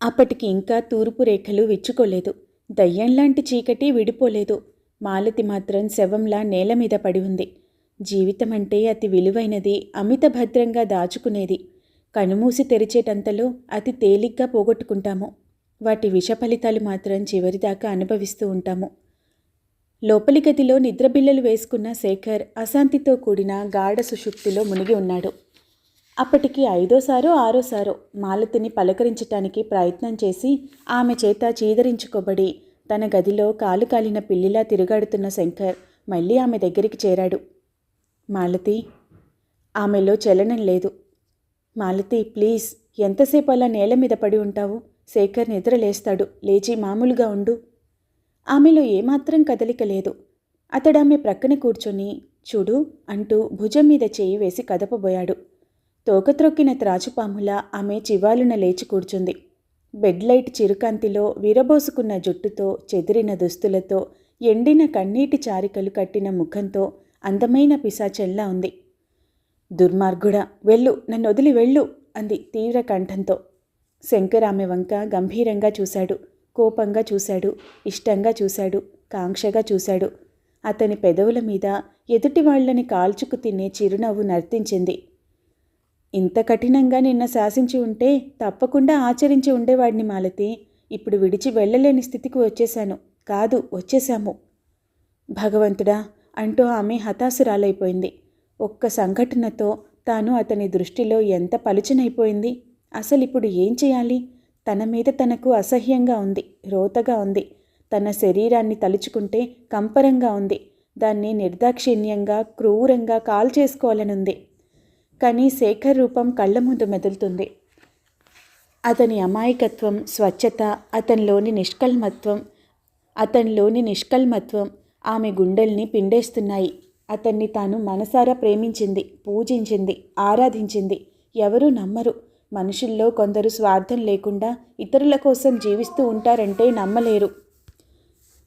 అప్పటికి ఇంకా తూర్పు రేఖలు విచ్చుకోలేదు. దయ్యంలాంటి చీకటి విడిపోలేదు. మాలతి మాత్రం శవంలా నేలమీద పడి ఉంది. జీవితమంటే అతి విలువైనది, అమిత భద్రంగా దాచుకునేది. కనుమూసి తెరిచేటంతలో అతి తేలిగ్గా పోగొట్టుకుంటాము. వాటి విషఫలితాలు మాత్రం చివరిదాకా అనుభవిస్తూ ఉంటాము. లోపలి గదిలో నిద్రబిల్లలు వేసుకున్న శేఖర్ అశాంతితో కూడిన గాఢ సుషుప్తిలో మునిగి ఉన్నాడు. అప్పటికి 5వ సారో 6వ సారో మాలతిని పలకరించటానికి ప్రయత్నం చేసి ఆమె చేత చీదరించుకోబడి తన గదిలో కాలు కాలిన పిల్లిలా తిరుగాడుతున్న శంకర్ మళ్ళీ ఆమె దగ్గరికి చేరాడు. మాలతి. ఆమెలో చలనం లేదు. మాలతి, ప్లీజ్, ఎంతసేపు అలా నేల మీద పడి ఉంటావు? శేఖర్ నిద్ర లేస్తాడు, లేచి మామూలుగా ఉండు. ఆమెలో ఏమాత్రం కదలిక లేదు. అతడామె ప్రక్కన కూర్చొని చూడు అంటూ భుజం మీద చేయి వేసి కదపబోయాడు. తోకత్రొక్కిన త్రాచుపాములా ఆమె చివాలున లేచి కూర్చుంది. బెడ్ లైట్ చిరుకాంతిలో విరబోసుకున్న జుట్టుతో, చెదిరిన దుస్తులతో, ఎండిన కన్నీటి చారికలు కట్టిన ముఖంతో అందమైన పిశాచంలా ఉంది. దుర్మార్గుడా, వెళ్ళు, నన్ను వదిలి వెళ్ళు అంది తీవ్ర కంఠంతో. శంకర్ ఆమె వంక గంభీరంగా చూశాడు. కోపంగా చూశాడు, ఇష్టంగా చూశాడు, కాంక్షగా చూశాడు. అతని పెదవుల మీద ఎదుటి వాళ్లని కాల్చుకు తినే చిరునవ్వు నర్తించింది. ఇంత కఠినంగా నిన్న శాసించి ఉంటే తప్పకుండా ఆచరించి ఉండేవాడిని మాలతి. ఇప్పుడు విడిచి వెళ్ళలేని స్థితికి వచ్చేశాను. కాదు, వచ్చేశాము. భగవంతుడా అంటూ ఆమె హతాశురాలైపోయింది. ఒక్క సంఘటనతో తాను అతని దృష్టిలో ఎంత పలుచనైపోయింది. అసలిప్పుడు ఏం చేయాలి? తన మీద తనకు అసహ్యంగా ఉంది, రోతగా ఉంది. తన శరీరాన్ని తలుచుకుంటే కంపరంగా ఉంది. దాన్ని నిర్దాక్షిణ్యంగా, క్రూరంగా కాల్చేసుకోవాలనుంది. కానీ శేఖర్ రూపం కళ్ళ ముందు మెదులుతుంది. అతని అమాయకత్వం, స్వచ్ఛత, అతనిలోని నిష్కల్మత్వం ఆమె గుండెల్ని పిండేస్తున్నాయి. అతన్ని తాను మనసారా ప్రేమించింది, పూజించింది, ఆరాధించింది. ఎవరూ నమ్మరు. మనుషుల్లో కొందరు స్వార్థం లేకుండా ఇతరుల కోసం జీవిస్తూ ఉంటారంటే నమ్మలేరు.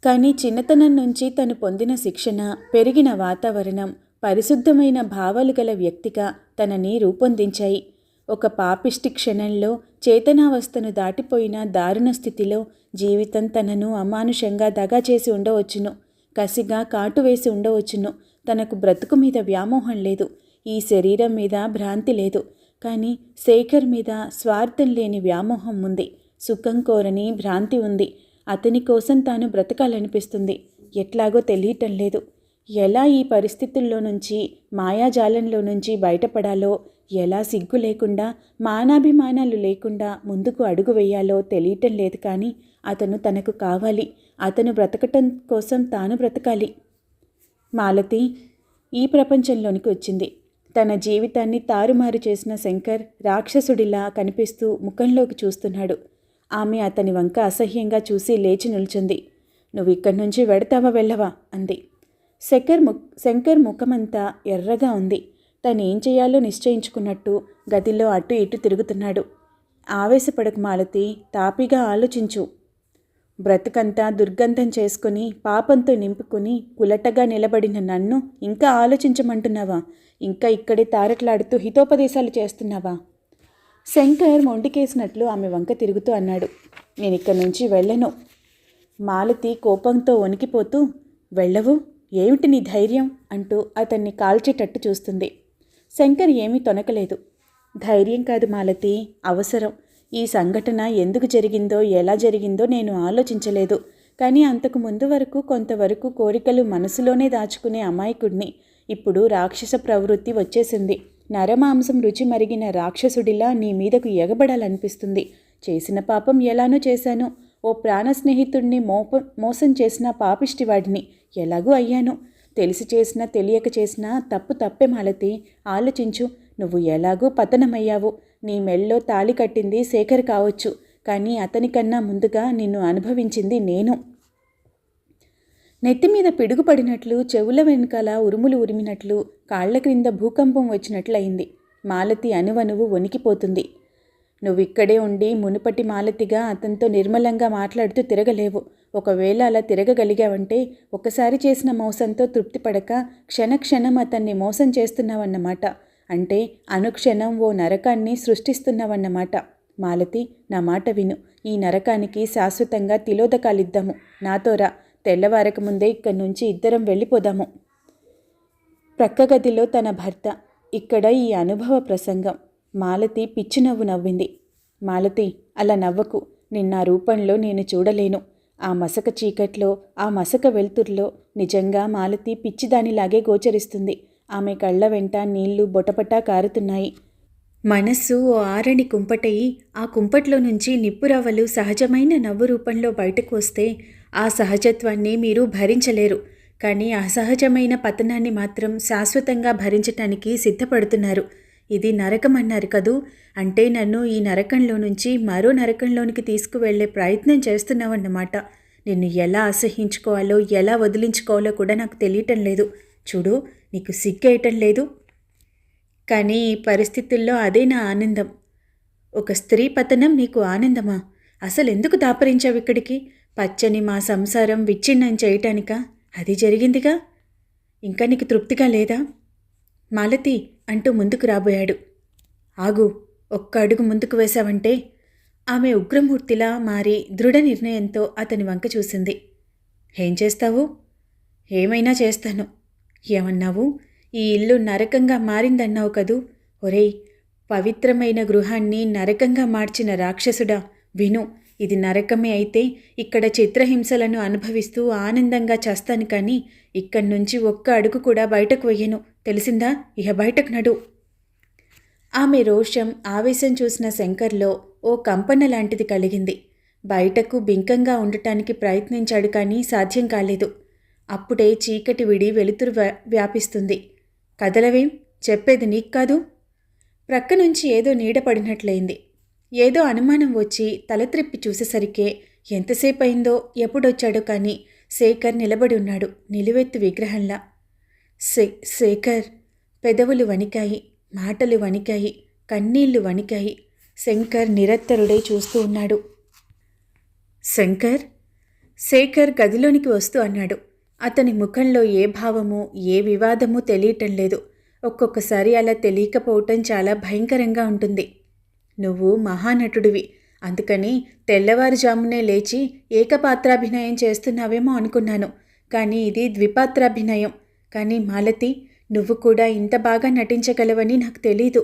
కానీ చిన్నతనం నుంచి తను పొందిన శిక్షణ, పెరిగిన వాతావరణం, పరిశుద్ధమైన భావాలు గల వ్యక్తిగా తనని రూపొందించాయి. ఒక పాపిష్టి క్షణంలో చేతనావస్థను దాటిపోయిన దారుణ స్థితిలో జీవితం తనను అమానుషంగా దగా చేసి ఉండవచ్చును, కసిగా కాటువేసి ఉండవచ్చును. తనకు బ్రతుకు మీద వ్యామోహం లేదు, ఈ శరీరం మీద భ్రాంతి లేదు. కానీ శేఖర్ మీద స్వార్థం లేని వ్యామోహం ఉంది, సుఖం కోరని భ్రాంతి ఉంది. అతని కోసం తాను బ్రతకాలనిపిస్తుంది. ఎట్లాగో తెలియటం లేదు. ఎలా ఈ పరిస్థితుల్లో నుంచి, మాయాజాలంలో నుంచి బయటపడాలో, ఎలా సిగ్గు లేకుండా, మానాభిమానాలు లేకుండా ముందుకు అడుగు వేయాలో తెలియటం లేదు. కానీ అతను తనకు కావాలి. అతను బ్రతకటం కోసం తాను బ్రతకాలి. మాలతి ఈ ప్రపంచంలోనికి వచ్చింది. తన జీవితాన్ని తారుమారు చేసిన శంకర్ రాక్షసుడిలా కనిపిస్తూ ముఖంలోకి చూస్తున్నాడు. ఆమె అతని వంక అసహ్యంగా చూసి లేచి నిల్చుంది. నువ్వు ఇక్కడి నుంచి వెడతావా వెళ్ళవా అంది. శంకర్ ముఖమంతా ఎర్రగా ఉంది. తనేం చేయాలో నిశ్చయించుకున్నట్టు గదిలో అటు ఇటు తిరుగుతున్నాడు. ఆవేశపడకు మాలతి, తాపిగా ఆలోచించు. బ్రతుకంతా దుర్గంధం చేసుకుని పాపంతో నింపుకుని కులటగా నిలబడిన నన్ను ఇంకా ఆలోచించమంటున్నావా? ఇంకా ఇక్కడే తారట్లాడుతూ హితోపదేశాలు చేస్తున్నావా? శంకర్ మొండికేసినట్లు ఆమె వంక తిరుగుతూ అన్నాడు. నేనిక్కడి నుంచి వెళ్ళను. మాలతి కోపంతో వణికిపోతూ, వెళ్ళవు? ఏమిటి నీ ధైర్యం అంటూ అతన్ని కాల్చేటట్టు చూస్తుంది. శంకర్ ఏమీ తొనకలేదు. ధైర్యం కాదు మాలతి, అవసరం. ఈ సంఘటన ఎందుకు జరిగిందో, ఎలా జరిగిందో నేను ఆలోచించలేదు. కానీ అంతకు ముందు వరకు కొంతవరకు కోరికలు మనసులోనే దాచుకునే అమాయకుడిని. ఇప్పుడు రాక్షస ప్రవృత్తి వచ్చేసింది. నరమాంసం రుచి మరిగిన రాక్షసుడిలా నీ మీదకు ఎగబడాలనిపిస్తుంది. చేసిన పాపం ఎలానో చేశాను. ఓ ప్రాణ స్నేహితుడిని మోసం చేసిన పాపిష్టివాడిని ఎలాగూ అయ్యాను. తెలిసి చేసినా తెలియక చేసినా తప్పు తప్పే మాలతి. ఆలోచించు. నువ్వు ఎలాగూ పతనమయ్యావు. నీ మెళ్ళో తాళి కట్టింది శేఖర్ కావచ్చు, కానీ అతనికన్నా ముందుగా నిన్ను అనుభవించింది నేను. నెత్తిమీద పిడుగుపడినట్లు, చెవుల వెనుకాల ఉరుములు ఉరిమినట్లు, కాళ్ల క్రింద భూకంపం వచ్చినట్లయింది. మాలతి అణువణువు వణికిపోతుంది. నువ్విక్కడే ఉండి మునుపటి మాలతిగా అతనితో నిర్మలంగా మాట్లాడుతూ తిరగలేవు. ఒకవేళ అలా తిరగగలిగావంటే ఒకసారి చేసిన మోసంతో తృప్తిపడక క్షణక్షణం అతన్ని మోసం చేస్తున్నావన్నమాట. అంటే అనుక్షణం ఓ నరకాన్ని సృష్టిస్తున్నావన్నమాట. మాలతి, నా మాట విను. ఈ నరకానికి శాశ్వతంగా తిలోదకాలిద్దాము. నాతో రా. తెల్లవారక ముందే ఇక్కడి నుంచి ఇద్దరం వెళ్ళిపోదాము. ప్రక్క గదిలో తన భర్త. ఇక్కడ ఈ అనుభవ ప్రసంగం. మాలతి పిచ్చి నవ్వు నవ్వింది. మాలతి, అలా నవ్వకు. నిన్న రూపంలో నేను చూడలేను. ఆ మసక చీకట్లో, ఆ మసక వెలుతుర్లో నిజంగా మాలతి పిచ్చిదానిలాగే గోచరిస్తుంది. ఆమె కళ్ళ వెంట నీళ్లు బొటపటా కారుతున్నాయి. మనస్సు ఓ ఆరని కుంపటయి, ఆ కుంపట్లో నుంచి నిప్పురవ్వలు సహజమైన నవ్వు రూపంలో బయటకు వస్తే ఆ సహజత్వాన్ని మీరు భరించలేరు. కానీ అసహజమైన పతనాన్ని మాత్రం శాశ్వతంగా భరించటానికి సిద్ధపడుతున్నారు. ఇది నరకం అన్నారు కదూ. అంటే నన్ను ఈ నరకంలో నుంచి మరో నరకంలోనికి తీసుకువెళ్లే ప్రయత్నం చేస్తున్నావన్నమాట. నిన్ను ఎలా అసహించుకోవాలో, ఎలా వదిలించుకోవాలో కూడా నాకు తెలియటం లేదు. చూడు, నీకు సిగ్గేయటం లేదు. కానీ ఈ పరిస్థితుల్లో అదే నా ఆనందం. ఒక స్త్రీ పతనం నీకు ఆనందమా? అసలు ఎందుకు దాపరించావు ఇక్కడికి? పచ్చని మా సంసారం విచ్ఛిన్నం చేయటానికా? అది జరిగిందిగా. ఇంకా నీకు తృప్తిగా లేదా? మాలతి అంటూ ముందుకు రాబోయాడు. ఆగు, ఒక్క అడుగు ముందుకు వేశావంటే. ఆమె ఉగ్రమూర్తిలా మారి దృఢ నిర్ణయంతో అతని వంక చూసింది. ఏం చేస్తావు? ఏమైనా చేస్తాను. ఏమన్నావు? ఈ ఇల్లు నరకంగా మారిందన్నావు కదూ. ఒరేయ్, పవిత్రమైన గృహాన్ని నరకంగా మార్చిన రాక్షసుడా, విను. ఇది నరకమే అయితే ఇక్కడ చిత్రహింసలను అనుభవిస్తూ ఆనందంగా చేస్తాను. కానీ ఇక్కడి నుంచి ఒక్క అడుగు కూడా బయటకు వెయ్యను. తెలిసిందా? ఇహ బయటకు నడు. ఆమె రోషం, ఆవేశం చూసిన శంకర్లో ఓ కంపన లాంటిది కలిగింది. బయటకు బింకంగా ఉండటానికి ప్రయత్నించాడు, కానీ సాధ్యం కాలేదు. అప్పుడే చీకటి విడి వెలుతురు వ్యాపిస్తుంది. కదలవేం? చెప్పేది నీకు కాదు. ప్రక్క నుంచి ఏదో నీడ పడినట్లయింది. ఏదో అనుమానం వచ్చి తల త్రిప్పి చూసేసరికే ఎంతసేపు అయిందో, ఎప్పుడొచ్చాడో కానీ శేఖర్ నిలబడి ఉన్నాడు, నిలువెత్తు విగ్రహంలా. శేఖర్. పెదవులు వణికాయి, మాటలు వణికాయి, కన్నీళ్లు వణికాయి. శంకర్ నిరత్తరుడై చూస్తూ ఉన్నాడు. శంకర్. శేఖర్ గదిలోనికి వస్తూ అన్నాడు. అతని ముఖంలో ఏ భావము, ఏ వివాదము తెలియటం లేదు. ఒక్కొక్కసారి అలా తెలియకపోవటం చాలా భయంకరంగా ఉంటుంది. నువ్వు మహానటుడివి, అందుకని తెల్లవారుజామునే లేచి ఏకపాత్రాభినయం చేస్తున్నావేమో అనుకున్నాను. కానీ ఇది ద్విపాత్రాభినయం. కానీ మాలతి, నువ్వు కూడా ఇంత బాగా నటించగలవని నాకు తెలీదు.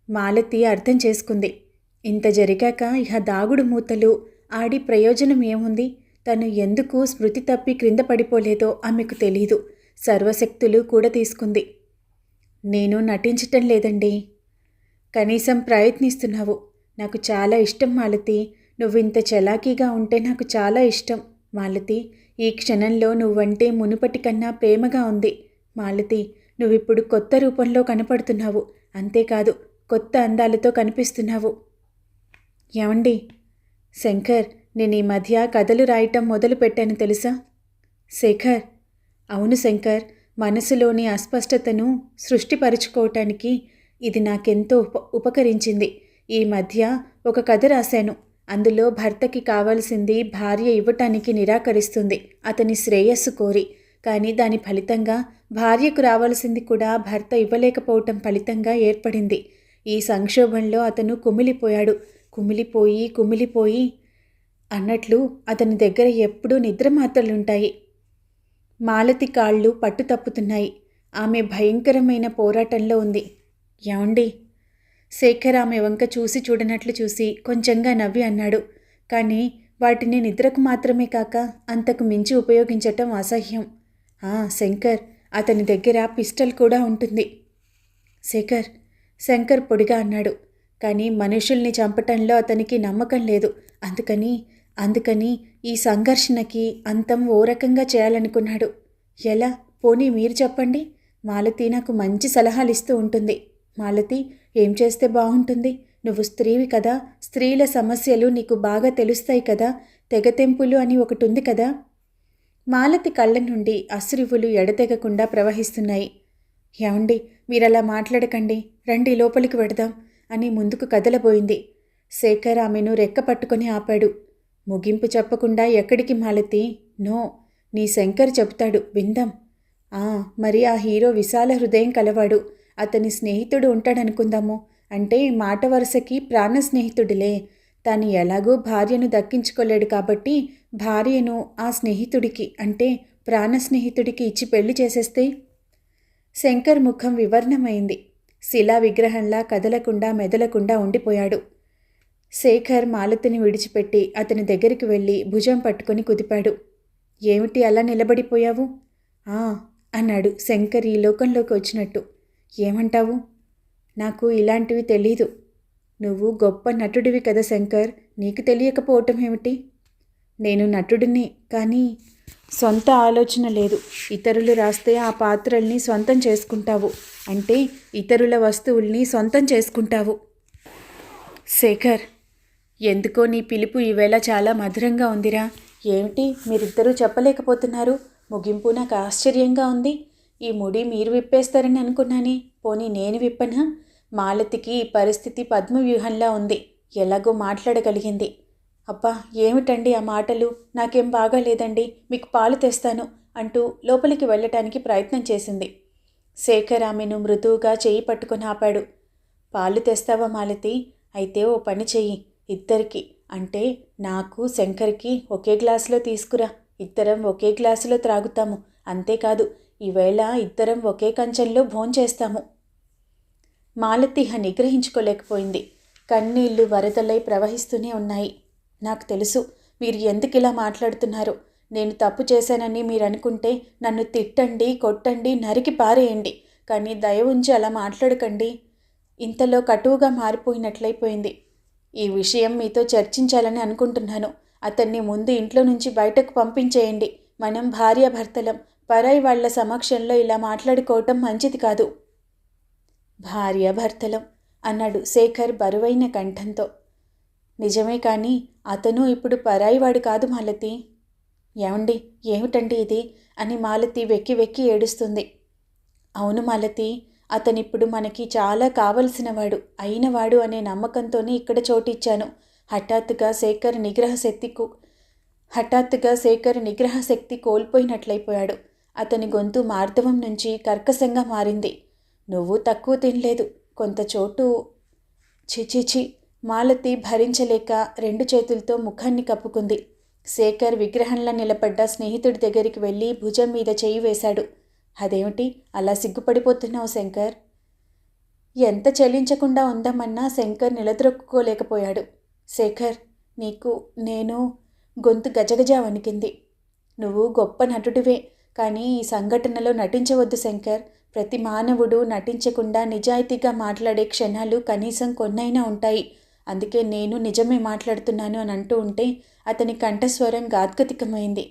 మాలతి అర్థం చేసుకుంది. ఇంత జరిగాక ఇహ దాగుడు మూతలు ఆడి ప్రయోజనం ఏముంది? తను ఎందుకు స్మృతి తప్పి క్రింద పడిపోలేదో ఆమెకు తెలీదు. సర్వశక్తులు కూడా తీసుకుంది. నేను నటించటం లేదండి. కనీసం ప్రయత్నిస్తున్నావు. నాకు చాలా ఇష్టం మాలతి. నువ్వు ఇంత చలాకీగా ఉంటే నాకు చాలా ఇష్టం మాలతి. ఈ క్షణంలో నువ్వంటే మునుపటి కన్నా ప్రేమగా ఉంది మాలతి. నువ్విప్పుడు కొత్త రూపంలో కనపడుతున్నావు. అంతేకాదు, కొత్త అందాలతో కనిపిస్తున్నావు. ఏమండి శంకర్, నేను ఈ మధ్య కథలు రాయటం మొదలు పెట్టాను తెలుసా? శేఖర్. అవును శంకర్, మనసులోని అస్పష్టతను సృష్టిపరుచుకోవటానికి ఇది నాకెంతో ఉపకరించింది. ఈ మధ్య ఒక కథ రాశాను. అందులో భర్తకి కావాల్సింది భార్య ఇవ్వటానికి నిరాకరిస్తుంది, అతని శ్రేయస్సు కోరి. కానీ దాని ఫలితంగా భార్యకు రావాల్సింది కూడా భర్త ఇవ్వలేకపోవటం ఫలితంగా ఏర్పడింది. ఈ సంక్షోభంలో అతను కుమిలిపోయాడు. కుమిలిపోయి అన్నట్లు అతని దగ్గర ఎప్పుడూ నిద్రమాత్రలుంటాయి. మాలతి కాళ్ళు పట్టు తప్పుతున్నాయి. ఆమె భయంకరమైన పోరాటంలో ఉంది. ఏమండి? శేఖర్ ఆమె వంక చూసి చూడనట్లు చూసి కొంచెంగా నవ్వి అన్నాడు. కానీ వాటిని నిద్రకు మాత్రమే కాక అంతకు మించి ఉపయోగించటం అసహ్యం. శంకర్, అతని దగ్గర పిస్టల్ కూడా ఉంటుంది. శంకర్ పొడిగా అన్నాడు. కానీ మనుషుల్ని చంపటంలో అతనికి నమ్మకం లేదు. అందుకని ఈ సంఘర్షణకి అంతం ఓ రకంగా చేయాలనుకున్నాడు. ఎలా? పోనీ మీరు చెప్పండి. మాలతి నాకు మంచి సలహాలు ఇస్తూ ఉంటుంది. మాలతి, ఏం చేస్తే బాగుంటుంది? నువ్వు స్త్రీవి కదా, స్త్రీల సమస్యలు నీకు బాగా తెలుస్తాయి కదా. తెగతెంపులు అని ఒకటి ఉంది కదా. మాలతి కళ్ళ నుండి అశ్రువులు ఎడతెగకుండా ప్రవహిస్తున్నాయి. ఏమండి, మీరలా మాట్లాడకండి, రండి లోపలికి వెడదాం అని ముందుకు కదలబోయింది. శేఖర్ ఆమెను రెక్క పట్టుకొని ఆపాడు. ముగింపు చెప్పకుండా ఎక్కడికి మాలతి? నో, నీ శంకర్ చెబుతాడు, విందాం. మరి ఆ హీరో విశాల హృదయం కలవాడు. అతని స్నేహితుడు ఉంటాడనుకుందాము. అంటే మాట వరుసకి ప్రాణ స్నేహితుడిలే. తను ఎలాగో భార్యను దక్కించుకోలేడు కాబట్టి భార్యను ఆ స్నేహితుడికి అంటే ప్రాణ స్నేహితుడికి ఇచ్చి పెళ్లి చేసేస్తే. శంకర్ ముఖం వివర్ణమైంది. శిలా విగ్రహంలా కదలకుండా మెదలకుండా ఉండిపోయాడు. శేఖర్ మాలతిని విడిచిపెట్టి అతని దగ్గరికి వెళ్ళి భుజం పట్టుకొని కుదిపాడు. ఏమిటి అలా నిలబడిపోయావు? అన్నాడు శంకర్ ఈ లోకంలోకి వచ్చినట్టు. ఏమంటావు? నాకు ఇలాంటివి తెలీదు. నువ్వు గొప్ప నటుడివి కదా శంకర్, నీకు తెలియకపోవటం ఏమిటి? నేను నటుడిని, కానీ సొంత ఆలోచన లేదు. ఇతరులు రాస్తే ఆ పాత్రల్ని సొంతం చేసుకుంటావు, అంటే ఇతరుల వస్తువుల్ని సొంతం చేసుకుంటావు. శేఖర్, ఎందుకో నీ పిలుపు ఈవేళ చాలా మధురంగా ఉందిరా. ఏమిటి మీరిద్దరూ చెప్పలేకపోతున్నారు? ముగింపు నాకు ఆశ్చర్యంగా ఉంది. ఈ ముడి మీరు విప్పేస్తారని అనుకున్నానే, పోనీ నేను విప్పనా? మాలతికి ఈ పరిస్థితి పద్మవ్యూహంలా ఉంది. ఎలాగో మాట్లాడగలిగింది. అబ్బా ఏమిటండి ఆ మాటలు? నాకేం బాగాలేదండి, మీకు పాలు తెస్తాను అంటూ లోపలికి వెళ్ళటానికి ప్రయత్నం చేసింది. శేఖర్ ఆమెను మృదువుగా చేయి పట్టుకొని ఆపాడు. పాలు తెస్తావా మాలతి? అయితే ఓ పని చెయ్యి, ఇద్దరికి అంటే నాకు శంకర్కి ఒకే గ్లాసులో తీసుకురా. ఇద్దరం ఒకే గ్లాసులో త్రాగుతాము. అంతేకాదు ఈవేళ ఇద్దరం ఒకే కంచంలో భోంచేస్తాము. మాలతి నిగ్రహించుకోలేకపోయింది. కన్నీళ్లు వరదలై ప్రవహిస్తూనే ఉన్నాయి. నాకు తెలుసు మీరు ఎందుకు ఇలా మాట్లాడుతున్నారో. నేను తప్పు చేశానని మీరు అనుకుంటే నన్ను తిట్టండి, కొట్టండి, నరికి పారేయండి, కానీ దయ ఉంచి అలా మాట్లాడకండి. ఇంతలో కటువుగా మారిపోయినట్లయిపోయింది. ఈ విషయం మీతో చర్చించాలని అనుకుంటున్నాను. అతన్ని ముందు ఇంట్లో నుంచి బయటకు పంపించేయండి. మనం భార్యాభర్తలం. పరాయి వాళ్ల సమక్షంలో ఇలా మాట్లాడుకోవటం మంచిది కాదు. భార్యాభర్తలం అన్నాడు శేఖర్ బరువైన కంఠంతో. నిజమే, కానీ అతను ఇప్పుడు పరాయివాడు కాదు మాలతి. ఏమండి, ఏమిటండి ఇది అని మాలతి వెక్కి వెక్కి ఏడుస్తుంది. అవును మాలతి, అతనిప్పుడు మనకి చాలా కావలసినవాడు, అయినవాడు అనే నమ్మకంతోనే ఇక్కడ చోటిచ్చాను. హఠాత్తుగా శేఖర్ నిగ్రహశక్తి కోల్పోయినట్లయిపోయాడు. అతని గొంతు మార్దవం నుంచి కర్కశంగా మారింది. నువ్వు తక్కువ తినలేదు, కొంత చోటు. చిచిచి. మాలతి భరించలేక రెండు చేతులతో ముఖాన్ని కప్పుకుంది. శేఖర్ విగ్రహంలా నిలబడ్డ స్నేహితుడి దగ్గరికి వెళ్ళి భుజం మీద చేయి వేశాడు. అదేమిటి అలా సిగ్గుపడిపోతున్నావు శంకర్? ఎంత చెల్లించకుండా ఉందామన్నా శంకర్ నిలదొక్కుకోలేకపోయాడు. శేఖర్, నేను గొంతు గజగజ వణికింది. నువ్వు గొప్ప నటుడివే, కానీ ఈ సంఘటనలో నటించవద్దు శంకర్. ప్రతి మానవుడు నటించకుండా నిజాయితీగా మాట్లాడే క్షణాలు కనీసం కొన్నైనా ఉంటాయి. అందుకే నేను నిజమే మాట్లాడుతున్నాను అని అంటూ ఉంటే అతని కంఠస్వరం గాద్గతికమైంది.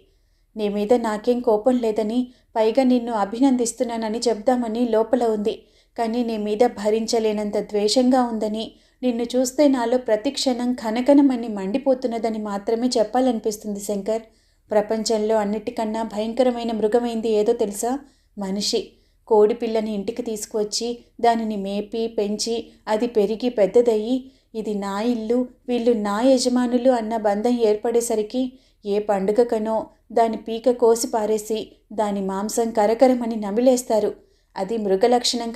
నీ మీద నాకేం కోపం లేదని, పైగా నిన్ను అభినందిస్తున్నానని చెప్దామని లోపల ఉంది. కానీ నీ మీద భరించలేనంత ద్వేషంగా ఉందని, నిన్ను చూస్తే నాలో ప్రతిక్షణం కనకనమని మండిపోతున్నదని మాత్రమే చెప్పాలనిపిస్తుంది శంకర్. ప్రపంచంలో అన్నిటికన్నా భయంకరమైన మృగమైంది ఏదో తెలుసా? మనిషి. కోడి పిల్లని ఇంటికి తీసుకువచ్చి దానిని మేపి పెంచి అది పెరిగి పెద్దదయ్యి ఇది నా ఇల్లు, వీళ్ళు నా యజమానులు అన్న బంధం ఏర్పడేసరికి ఏ పండుగకనో దాని పీక కోసి పారేసి దాని మాంసం కరకరమని నమిలేస్తారు. అది మృగలక్షణం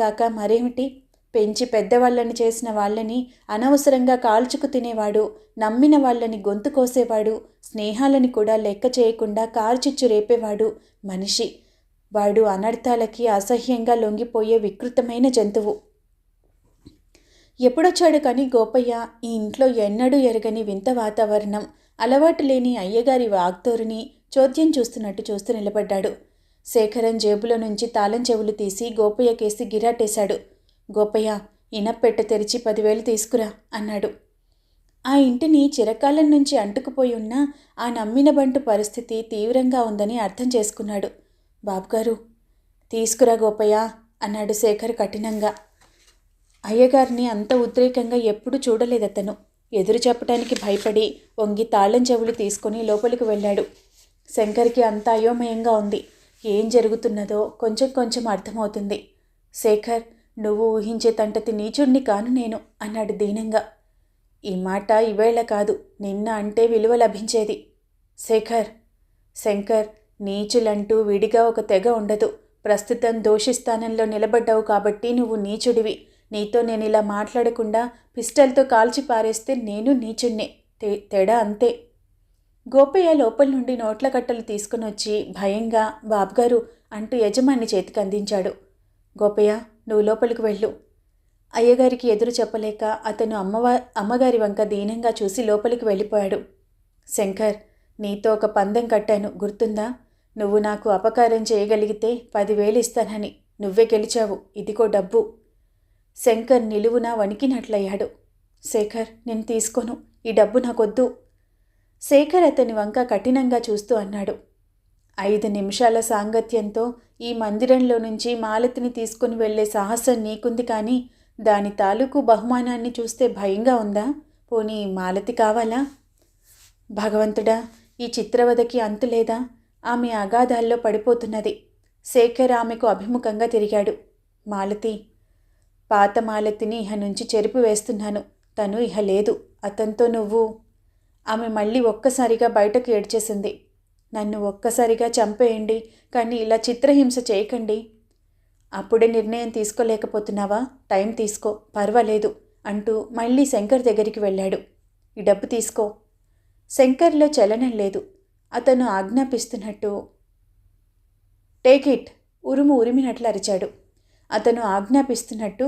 కాక మరేమిటి? పెంచి పెద్దవాళ్ళని చేసిన వాళ్ళని అనవసరంగా కాల్చుకు తినేవాడు, నమ్మిన వాళ్ళని గొంతు కోసేవాడు, స్నేహాలని కూడా లెక్క చేయకుండా కార్చిచ్చు రేపేవాడు మనిషి. వాడు అనర్థాలకి అసహ్యంగా లొంగిపోయే వికృతమైన జంతువు. ఎప్పుడొచ్చాడు కానీ గోపయ్య ఈ ఇంట్లో ఎన్నడూ ఎరగని వింత వాతావరణం, అలవాటు లేని అయ్యగారి వాగ్తోరుని చోద్యం చూస్తూ నిలబడ్డాడు. శేఖరన్ జేబులో నుంచి తాళం చెవులు తీసి గోపయ్య కేసి గిరాటేశాడు. గోపయ్య, ఇనప్పెట్టె తెరిచి 10,000 తీసుకురా అన్నాడు. ఆ ఇంటిని చిరకాలం నుంచి అంటుకుపోయి ఉన్న ఆ నమ్మిన బంటు పరిస్థితి తీవ్రంగా ఉందని అర్థం చేసుకున్నాడు. బాబుగారు, తీసుకురా గోపయ్య అన్నాడు శేఖర్ కఠినంగా. అయ్యగారిని అంత ఉద్రేకంగా ఎప్పుడూ చూడలేదతను. ఎదురు చెప్పడానికి భయపడి వంగి తాళం చెవులు తీసుకుని లోపలికి వెళ్ళాడు. శంకర్కి అంత అయోమయంగా ఉంది. ఏం జరుగుతున్నదో కొంచెం కొంచెం అర్థమవుతుంది. శేఖర్, నువ్వు ఊహించే తంటతి నీచుణ్ణి కాను నేను అన్నాడు దీనంగా. ఈ మాట ఇవేళ కాదు, నిన్న అంటే విలువ లభించేది. శంకర్, నీచులంటూ విడిగా ఒక తెగ ఉండదు. ప్రస్తుతం దోషి స్థానంలో నిలబడ్డావు కాబట్టి నువ్వు నీచుడివి. నీతో నేను ఇలా మాట్లాడకుండా పిస్టల్తో కాల్చి పారేస్తే నేను నీచుణ్ణే. తేడా అంతే. గోపయ్య లోపల నుండి నోట్ల కట్టలు తీసుకుని వచ్చి భయంగా బాబ్గారు అంటూ యజమాని చేతికి అందించాడు. గోపయ్య, నువ్వు లోపలికి వెళ్ళు. అయ్యగారికి ఎదురు చెప్పలేక అతను అమ్మగారి వంక దీనంగా చూసి లోపలికి వెళ్ళిపోయాడు. శంకర్, నీతో ఒక పందెం కట్టాను, గుర్తుందా? నువ్వు నాకు అపకారం చేయగలిగితే 10,000 ఇస్తానని. నువ్వే గెలిచావు. ఇదిగో డబ్బు. శంకర్ నిలువునా వణికినట్లయ్యాడు. శేఖర్, నేను తీసుకోను. ఈ డబ్బు నాకొద్దు. శేఖర్ అతని వంక కఠినంగా చూస్తూ అన్నాడు. 5 నిమిషాల సాంగత్యంతో ఈ మందిరంలో నుంచి మాలతిని తీసుకుని వెళ్లే సాహసం నీకుంది, కానీ దాని తాలూకు బహుమానాన్ని చూస్తే భయంగా ఉందా? పోనీ మాలతి కావాలా? భగవంతుడా, ఈ చిత్రవధకి అంతులేదా? ఆమె అగాధాల్లో పడిపోతున్నది. శేఖర్ ఆమెకు అభిముఖంగా తిరిగాడు. మాలతి, పాత మాలతిని ఇహ నుంచి చెరిపి వేస్తున్నాను. తను ఇహ లేదు. అతనితో నువ్వు. ఆమె మళ్ళీ ఒక్కసారిగా బయటకు ఏడ్చేసింది. నన్ను ఒక్కసారిగా చంపేయండి, కానీ ఇలా చిత్రహింస చేయకండి. అప్పుడే నిర్ణయం తీసుకోలేకపోతున్నావా? టైం తీసుకో, పర్వాలేదు అంటూ మళ్ళీ శంకర్ దగ్గరికి వెళ్ళాడు. ఈ డబ్బు తీసుకో. శంకర్లో చలనం లేదు. అతను ఆజ్ఞాపిస్తున్నట్టు టేక్ ఇట్ ఉరుము ఉరిమినట్లు అరిచాడు. అతను ఆజ్ఞాపిస్తున్నట్టు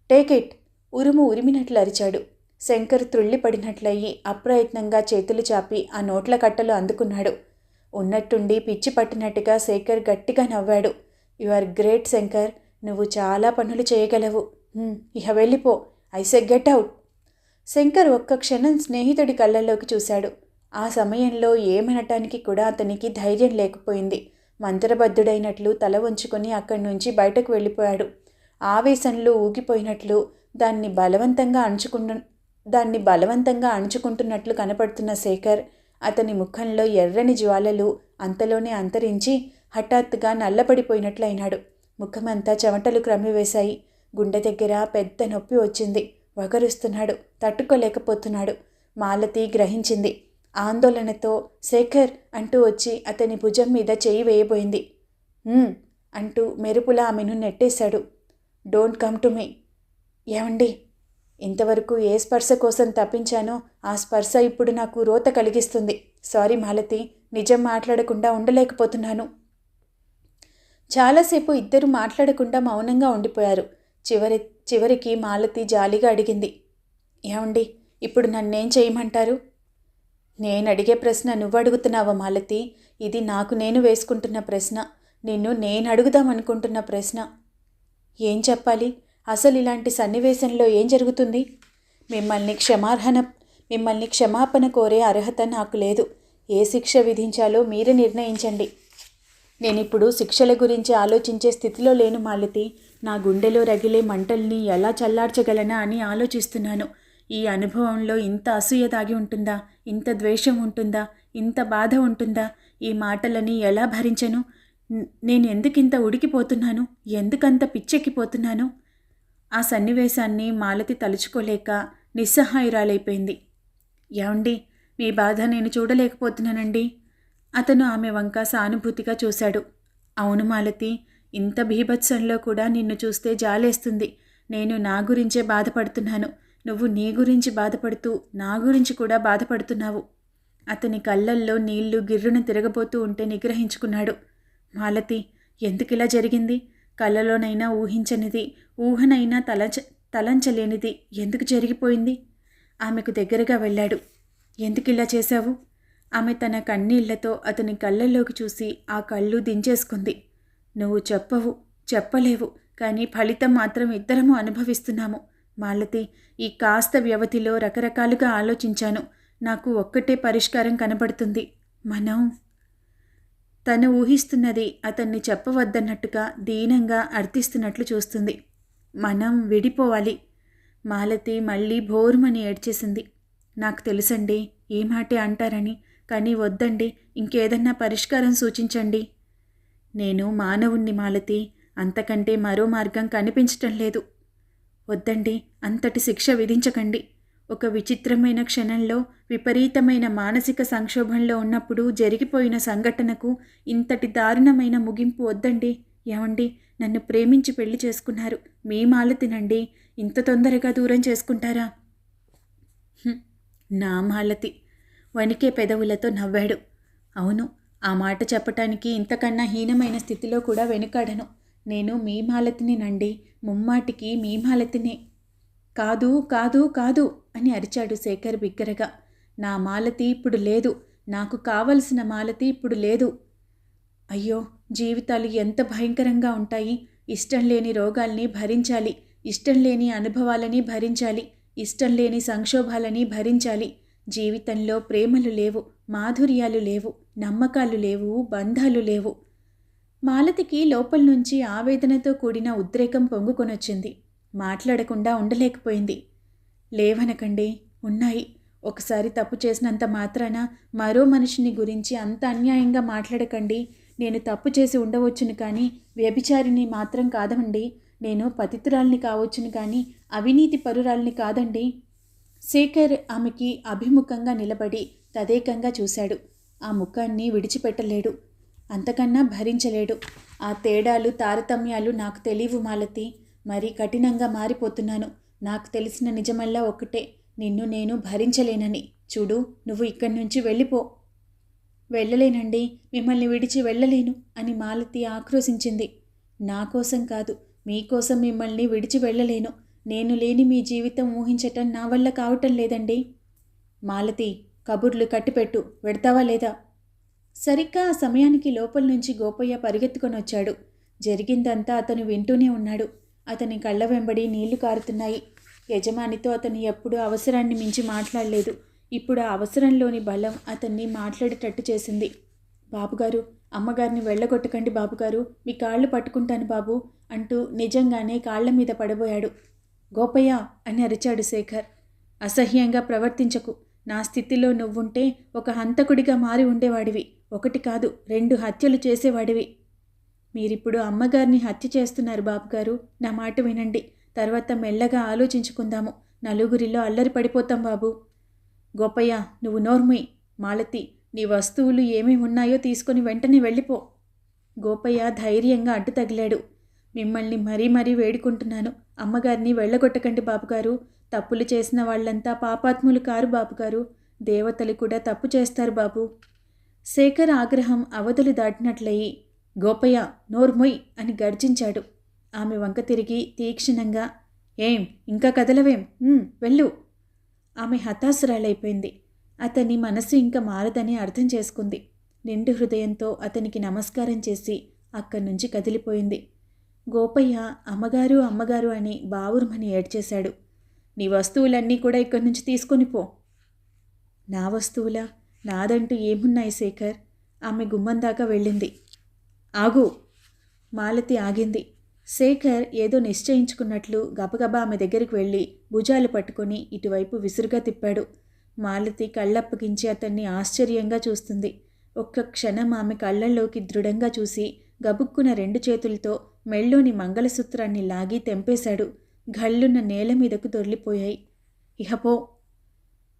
టేక్ ఇట్ ఉరుము ఉరిమినట్లు అరిచాడు. శంకర్ త్రుళ్ళిపడినట్లయి అప్రయత్నంగా చేతులు చాపి ఆ నోట్ల కట్టలు అందుకున్నాడు. ఉన్నట్టుండి పిచ్చి పట్టినట్టుగా శేఖర్ గట్టిగా నవ్వాడు. యు ఆర్ గ్రేట్ శంకర్, నువ్వు చాలా పనులు చేయగలవు. ఇహ వెళ్ళిపో. I say get out. Shankar ఒక్క క్షణం స్నేహితుడి కళ్ళల్లోకి చూశాడు. ఆ సమయంలో ఏమనటానికి కూడా అతనికి ధైర్యం లేకపోయింది. మంత్రబద్ధుడైనట్లు తల వంచుకొని అక్కడి నుంచి బయటకు వెళ్ళిపోయాడు. ఆవేశంలో ఊగిపోయినట్లు దాన్ని బలవంతంగా అణుచుకుంటున్నట్లు కనపడుతున్న శేఖర్ అతని ముఖంలో ఎర్రని జ్వాలలు అంతలోనే అంతరించి హఠాత్తుగా నల్లబడిపోయినట్లయినాడు. ముఖమంతా చెమటలు క్రమివేశాయి. గుండె దగ్గర పెద్ద నొప్పి వచ్చింది. వగరుస్తున్నాడు. తట్టుకోలేకపోతున్నాడు. మాలతి గ్రహించింది. ఆందోళనతో శేఖర్ అంటూ వచ్చి అతని భుజం మీద చేయి వేయబోయింది. అంటూ మెరుపులా ఆమెను నెట్టేశాడు. Don't come to me. ఏమండి, ఇంతవరకు ఏ స్పర్శ కోసం తప్పించానో ఆ స్పర్శ ఇప్పుడు నాకు రోత కలిగిస్తుంది. సారీ మాలతి, నిజం మాట్లాడకుండా ఉండలేకపోతున్నాను. చాలాసేపు ఇద్దరు మాట్లాడకుండా మౌనంగా ఉండిపోయారు. చివరికి మాలతి జాలిగా అడిగింది. ఏమండి, ఇప్పుడు నన్నేం చేయమంటారు? నేను అడిగే ప్రశ్న నువ్వు అడుగుతున్నావా మాలతి? ఇది నాకు నేను వేసుకుంటున్న ప్రశ్న. నిన్ను నేను అడుగుదామనుకుంటున్న ప్రశ్న. ఏం చెప్పాలి? అసలు ఇలాంటి సన్నివేశంలో ఏం జరుగుతుంది? మిమ్మల్ని క్షమాపణ కోరే అర్హత నాకు లేదు. ఏ శిక్ష విధించాలో మీరే నిర్ణయించండి. నేనిప్పుడు శిక్షల గురించి ఆలోచించే స్థితిలో లేను మాలతి. నా గుండెలో రగిలే మంటల్ని ఎలా చల్లార్చగలనా అని ఆలోచిస్తున్నాను. ఈ అనుభవంలో ఇంత అసూయ దాగి ఉంటుందా? ఇంత ద్వేషం ఉంటుందా? ఇంత బాధ ఉంటుందా? ఈ మాటలని ఎలా భరించను? నేను ఎందుకింత ఉడికిపోతున్నాను? ఎందుకంత పిచ్చెక్కిపోతున్నాను? ఆ సన్నివేశాన్ని మాలతి తలుచుకోలేక నిస్సహాయురాలైపోయింది. ఏమండి, మీ బాధ నేను చూడలేకపోతున్నానండి. అతను ఆమె వంక సానుభూతిగా చూశాడు. అవును మాలతి, ఇంత బీభత్సంలో కూడా నిన్ను చూస్తే జాలేస్తుంది. నేను నా గురించే బాధపడుతున్నాను. నువ్వు నీ గురించి బాధపడుతూ నా గురించి కూడా బాధపడుతున్నావు. అతని కళ్ళల్లో నీళ్లు గిర్రున తిరగబోతూ ఉంటే నిగ్రహించుకున్నాడు. మాలతి, ఎందుకిలా జరిగింది? కళ్ళలోనైనా ఊహించనిది, ఊహనైనా తలంచలేనిది ఎందుకు జరిగిపోయింది? ఆమెకు దగ్గరగా వెళ్ళాడు. ఎందుకిలా చేశావు? ఆమె తన కన్నీళ్లతో అతని కళ్ళల్లోకి చూసి ఆ కళ్ళు దించేసుకుంది. నువ్వు చెప్పలేవు, కానీ ఫలితం మాత్రం ఇద్దరము అనుభవిస్తున్నాము. మాలతి, ఈ కాస్త వ్యవధిలో రకరకాలుగా ఆలోచించాను. నాకు ఒక్కటే పరిష్కారం కనబడుతుంది. తను ఊహిస్తున్నది అతన్ని చెప్పవద్దన్నట్టుగా దీనంగా అర్థిస్తున్నట్లు చూస్తుంది. మనం విడిపోవాలి. మాలతి మళ్ళీ భోరుమని ఏడ్చేసింది. నాకు తెలుసండి ఈ మాటే అంటారని, కానీ వద్దండి, ఇంకేదన్నా పరిష్కారం సూచించండి. నేను మానవుణ్ణి మాలతి, అంతకంటే మరో మార్గం కనిపించటం లేదు. వద్దండి, అంతటి శిక్ష విధించకండి. ఒక విచిత్రమైన క్షణంలో విపరీతమైన మానసిక సంక్షోభంలో ఉన్నప్పుడు జరిగిపోయిన సంఘటనకు ఇంతటి దారుణమైన ముగింపు వద్దండి. ఏమండి, నన్ను ప్రేమించి పెళ్లి చేసుకున్నారు. మీ మాలతినండి, ఇంత తొందరగా దూరం చేసుకుంటారా? నా మాలతి వణికే పెదవులతో నవ్వాడు. అవును, ఆ మాట చెప్పటానికి ఇంతకన్నా హీనమైన స్థితిలో కూడా వెనుకాడను. నేను మీ మాలతినేనండి, ముమ్మాటికి మీ మాలతినే. కాదు కాదు కాదు అని అరిచాడు శేఖర్ బిగ్గరగా. నా మాలతి ఇప్పుడు లేదు, నాకు కావలసిన మాలతి ఇప్పుడు లేదు. అయ్యో, జీవితాలు ఎంత భయంకరంగా ఉంటాయి. ఇష్టం లేని రోగాల్ని భరించాలి, ఇష్టం లేని అనుభవాలని భరించాలి, ఇష్టం లేని సంక్షోభాలని భరించాలి. జీవితంలో ప్రేమలు లేవు, మాధుర్యాలు లేవు, నమ్మకాలు లేవు, బంధాలు లేవు. మాలతికి లోపల నుంచి ఆవేదనతో కూడిన ఉద్రేకం పొంగుకొనొచ్చింది. మాట్లాడకుండా ఉండలేకపోయింది. లేవనకండి, ఉన్నాయి. ఒకసారి తప్పు చేసినంత మాత్రాన మరో మనిషిని గురించి అంత అన్యాయంగా మాట్లాడకండి. నేను తప్పు చేసి ఉండవచ్చును కానీ వ్యభిచారిని మాత్రం కాదండి. నేను పతితురాల్ని కావచ్చును కానీ అవినీతి పరురాల్ని కాదండి. శేఖర్ ఆమెకి అభిముఖంగా నిలబడి తదేకంగా చూశాడు. ఆ ముఖాన్ని విడిచిపెట్టలేడు, అంతకన్నా భరించలేడు. ఆ తేడాలు తారతమ్యాలు నాకు తెలియవు మాలతి. మరీ కఠినంగా మారిపోతున్నాను. నాకు తెలిసిన నిజమల్లా ఒక్కటే, నిన్ను నేను భరించలేనని. చూడు, నువ్వు ఇక్కడి నుంచి వెళ్ళిపో. వెళ్ళలేనండి, మిమ్మల్ని విడిచి వెళ్ళలేను అని మాలతి ఆక్రోశించింది. నా కోసం కాదు, మీకోసం మిమ్మల్ని విడిచి వెళ్ళలేను. నేను లేని మీ జీవితం ఊహించటం నా వల్ల కావటం లేదండి. మాలతి, కబుర్లు కట్టిపెట్టు, వెడతావా లేదా? సరిగ్గా ఆ సమయానికి లోపల నుంచి గోపయ్య పరిగెత్తుకొని వచ్చాడు. జరిగిందంతా అతను వింటూనే ఉన్నాడు. అతని కళ్ళ వెంబడి నీళ్లు కారుతున్నాయి. యజమానితో అతను ఎప్పుడూ అవసరాన్ని మించి మాట్లాడలేదు. ఇప్పుడు ఆ అవసరంలోని బలం అతన్ని మాట్లాడేటట్టు చేసింది. బాబుగారు, అమ్మగారిని వెళ్ళగొట్టకండి బాబుగారు, మీ కాళ్ళు పట్టుకుంటాను బాబు అంటూ నిజంగానే కాళ్ల మీద పడబోయాడు. గోపయ్య అని అరిచాడు శేఖర్. అసహ్యంగా ప్రవర్తించకు. నా స్థితిలో నువ్వుంటే ఒక హంతకుడిగా మారి ఉండేవాడివి. ఒకటి కాదు, 2 హత్యలు చేసేవాడివి. మీరిప్పుడు అమ్మగారిని హత్య చేస్తున్నారు బాబుగారు. నా మాట వినండి, తర్వాత మెల్లగా ఆలోచించుకుందాము. నలుగురిలో అల్లరి పడిపోతాం బాబు. గోపయ్య, నువ్వు నోర్ముయ్. మాలతి, నీ వస్తువులు ఏమేమి ఉన్నాయో తీసుకొని వెంటనే వెళ్ళిపో. గోపయ్య ధైర్యంగా అడ్డు తగిలాడు. మిమ్మల్ని మరీ మరీ వేడుకుంటున్నాను, అమ్మగారిని వెళ్ళగొట్టకండి బాబుగారు. తప్పులు చేసిన వాళ్ళంతా పాపాత్ములు కారు బాబుగారు. దేవతలు కూడా తప్పు చేస్తారు బాబు. శేఖర్ ఆగ్రహం అవధులు దాటినట్లయి, గోపయ్య నోర్మొయ్ అని గర్జించాడు. ఆమె వంక తిరిగి తీక్షణంగా, ఏం ఇంకా కదలవేం, వెళ్ళు. ఆమె హతాశురాలైపోయింది. అతని మనసు ఇంకా మారదని అర్థం చేసుకుంది. నిండు హృదయంతో అతనికి నమస్కారం చేసి అక్కడి నుంచి కదిలిపోయింది. గోపయ్య అమ్మగారు అమ్మగారు అని బావురుమని ఏడ్చేశాడు. నీ వస్తువులన్నీ కూడా ఇక్కడి నుంచి తీసుకొని పో. నా వస్తువులా? నాదంటూ ఏమున్నాయి శేఖర్? ఆమె గుమ్మం దాకా వెళ్ళింది. ఆగు. మాలతి ఆగింది. శేఖర్ ఏదో నిశ్చయించుకున్నట్లు గబగబా ఆమె దగ్గరికి వెళ్ళి భుజాలు పట్టుకొని ఇటువైపు విసురుగా తిప్పాడు. మాలతి కళ్ళప్పగించి అతన్ని ఆశ్చర్యంగా చూస్తుంది. ఒక్క క్షణం ఆమె కళ్ళల్లోకి దృఢంగా చూసి గబుక్కున 2 చేతులతో మెళ్ళోని మంగళసూత్రాన్ని లాగి తెంపేశాడు. ఘళ్ళున్న నేల మీదకు దొర్లిపోయాయి. ఇహపో.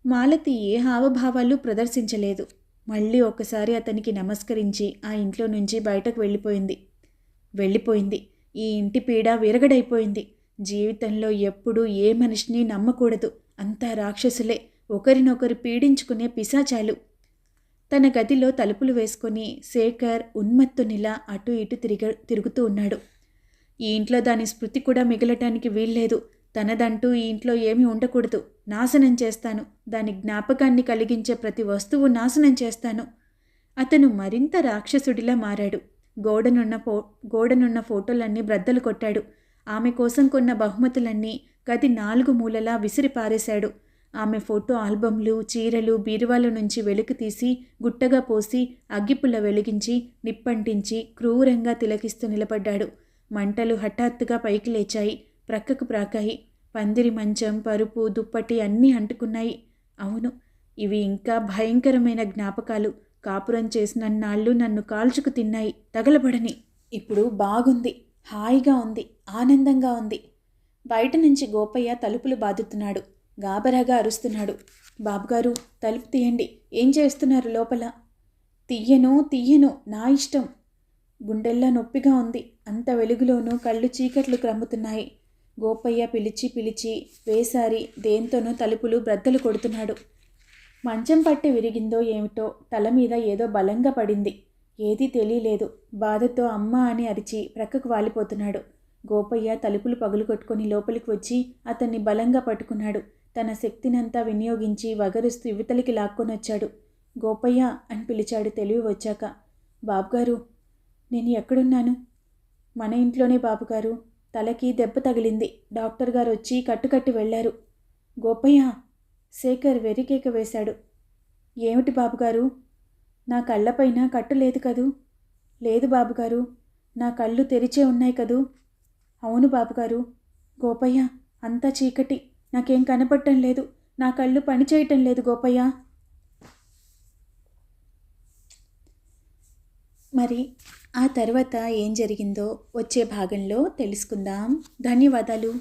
మాలతి ఏ హావభావాలు ప్రదర్శించలేదు. మళ్ళీ ఒకసారి అతనికి నమస్కరించి ఆ ఇంట్లో నుంచి బయటకు వెళ్ళిపోయింది. ఈ ఇంటి పీడ విరగడైపోయింది. జీవితంలో ఎప్పుడూ ఏ మనిషిని నమ్మకూడదు. అంతా రాక్షసులే, ఒకరినొకరు పీడించుకునే పిశాచాలు. తన గదిలో తలుపులు వేసుకొని శేఖర్ ఉన్మత్తునిలా అటు ఇటు తిరుగుతూ ఉన్నాడు. ఈ ఇంట్లో దాని స్మృతి కూడా మిగలటానికి వీల్లేదు. తనదంటూ ఈ ఇంట్లో ఏమీ ఉండకూడదు. నాశనం చేస్తాను. దాని జ్ఞాపకాన్ని కలిగించే ప్రతి వస్తువు నాశనం చేస్తాను. అతను మరింత రాక్షసుడిలా మారాడు. గోడనున్న ఫోటోలన్నీ బ్రద్దలు కొట్టాడు. ఆమె కోసం కొన్న బహుమతులన్నీ గది 4 మూలలా విసిరి పారేశాడు. ఆమె ఫోటో ఆల్బంలు, చీరలు బీరువాల నుంచి వెలికి తీసి గుట్టగా పోసి అగ్గిపుల్ల వెలిగించి నిప్పంటించి క్రూరంగా తిలకిస్తూ నిలబడ్డాడు. మంటలు హఠాత్తుగా పైకి లేచాయి, ప్రక్కకు ప్రాకాయి. పందిరి మంచం, పరుపు, దుప్పటి అన్నీ అంటుకున్నాయి. అవును, ఇవి ఇంకా భయంకరమైన జ్ఞాపకాలు. కాపురం చేసినన్నాళ్ళు నన్ను కాల్చుకు తిన్నాయి, తగలబడని. ఇప్పుడు బాగుంది, హాయిగా ఉంది, ఆనందంగా ఉంది. బయట నుంచి గోపయ్య తలుపులు బాదుతున్నాడు. గాబరాగా అరుస్తున్నాడు. బాబుగారు, తలుపు తీయండి. ఏం చేస్తున్నారు లోపల? తీయను, నా ఇష్టం. గుండెల్లా నొప్పిగా ఉంది. అంత వెలుగులోనూ కళ్ళు చీకట్లు క్రమ్ముతున్నాయి. గోపయ్య పిలిచి పిలిచి వేసారి దేంతోనో తలుపులు బ్రద్దలు కొడుతున్నాడు. మంచం పట్టి విరిగిందో ఏమిటో తల మీద ఏదో బలంగా పడింది. ఏదీ తెలియలేదు. బాధతో అమ్మ అని అరిచి ప్రక్కకు వాలిపోతున్నాడు. గోపయ్య తలుపులు పగులుకొట్టుకొని లోపలికి వచ్చి అతన్ని బలంగా పట్టుకున్నాడు. తన శక్తినంతా వినియోగించి వగరుస్తూ యువతలికి లాక్కొనొచ్చాడు. గోపయ్య అని పిలిచాడు తెలివి వచ్చాక. బాబుగారు, నేను ఎక్కడున్నాను? మన ఇంట్లోనే బాబుగారు. తలకి దెబ్బ తగిలింది. డాక్టర్ గారు వచ్చి కట్టుకట్టి వెళ్ళారు. గోపయ్య! శేఖర్ వెర్రికేక వేశాడు. ఏమిటి బాబుగారు? నా కళ్ళపైన కట్టు లేదు కదూ? లేదు బాబుగారు, నా కళ్ళు తెరిచే ఉన్నాయి కదూ? అవును బాబుగారు. గోపయ్య, అంతా చీకటి, నాకేం కనపడటం లేదు. నా కళ్ళు పనిచేయటం లేదు గోపయ్య. మరి ఆ తర్వాత ఏం జరిగిందో వచ్చే భాగంలో తెలుసుకుందాం. ధన్యవాదాలు.